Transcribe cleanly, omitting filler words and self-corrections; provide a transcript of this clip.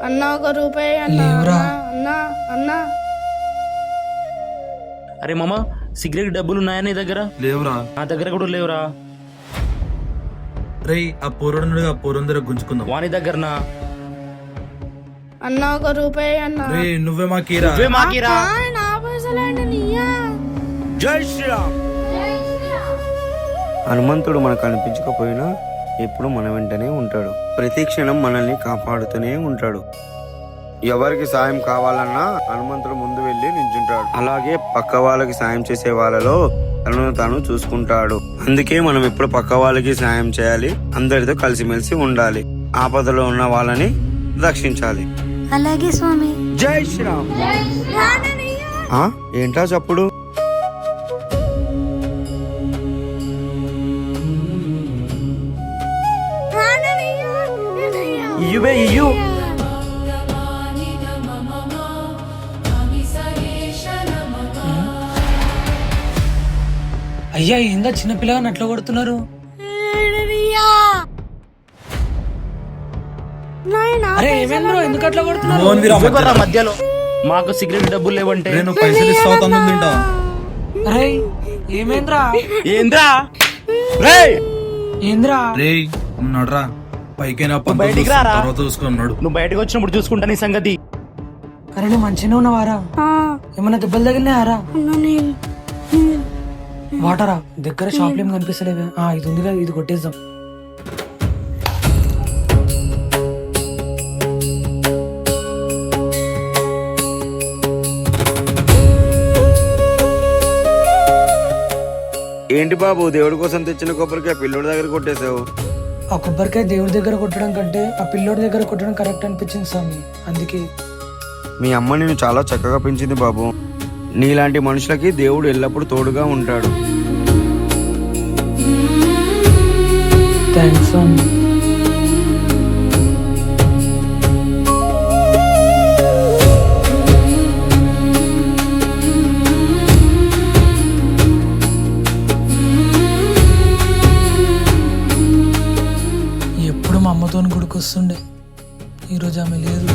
అన్నా 1 రూపాయి అన్నా లేవురా. అన్నా అన్నా. అరే మామ, సిగరెట్ డబ్బులు ఉన్నాయా నీ దగ్గర? లేవురా. నా దగ్గర కూడా లేవురా. రేయ్ ఆ పోరడు ఆ పోరం దగ్గర గుంజుకుందాం. వాని దగ్గరనా? అన్నా 1 రూపాయి అన్నా. రేయ్ నువ్వే మాకీరా. నువ్వే మాకిరా. నా పైసలేంటి నీయా? జై శ్రీరామ్. హనుమంతుడు మనకు కనిపించకపోయినా ఎప్పుడు మన వెంటనే ఉంటాడు. ప్రతి క్షణం మనల్ని కాపాడుతూనే ఉంటాడు. ఎవరికి సాయం కావాలన్నా హనుమంతుడు ముందు వెళ్ళి నిల్చుంటాడు. అలాగే పక్క వాళ్ళకి సాయం చేసే వాళ్ళలో తనను తాను చూసుకుంటాడు. అందుకే మనం ఎప్పుడు పక్క వాళ్ళకి సాయం చేయాలి, అందరితో కలిసిమెలిసి ఉండాలి, ఆపదలో ఉన్న వాళ్ళని రక్షించాలి. అలాగే స్వామి. జై శ్రీరామ్. ఆ, ఏంటా చప్పుడు? ఇయ్యువే ఇయ్యు. అయ్యా ఏందా చిన్నపిల్లగా అట్లా కొడుతున్నారు? అరే ఏమేం బ్రో, ఎందుకు అట్లా కొడుతున్నారు? మోహన్ వీరా నువ్వెవర్రా మధ్యలో? మాకు సిగరెట్ డబ్బులు లేవంటే రేయ్ నువ్వు పైసలు ఇస్తావు తమ్ముడు తింటావా? అరే ఏమేంద్రా? ఏంద్రా? రేయ్ ఏంద్రా? రేయ్ నువ్వు నడరా, పైకైనా బయటికి రారా. తర్వాత చూసుకున్నాడు. నువ్వు బయటకు వచ్చినప్పుడు చూసుకుంటా నీ సంగతి. అరే నువ్వు మంచిగా ఉన్నావారా? ఏమన్నా దెబ్బలు తగిలినాయారా? వాటరా దగ్గర షాప్ ఏం కనిపిస్తలేవే? ఇది ఉంది కదా, ఇది కొట్టేద్దాం. ఏంటి బాబు, దేవుడి కోసం తెచ్చిన కొబ్బరికాయ పిల్లోడి దగ్గర కొట్టేశావు? ఆ కొబ్బరికాయ దేవుడి దగ్గర కొట్టడం కంటే ఆ పిల్లోడి దగ్గర కొట్టడం కరెక్ట్ అనిపించింది స్వామి, అందుకే. మీ అమ్మ నిన్ను చాలా చక్కగా పెంచింది బాబు. నీలాంటి మనుషులకి దేవుడు ఎల్లప్పుడూ తోడుగా ఉంటాడు. థ్యాంక్స్ స్వామి. ఎప్పుడు మా అమ్మతో గుడికి వస్తుండే, ఈరోజు ఆమె లేదు.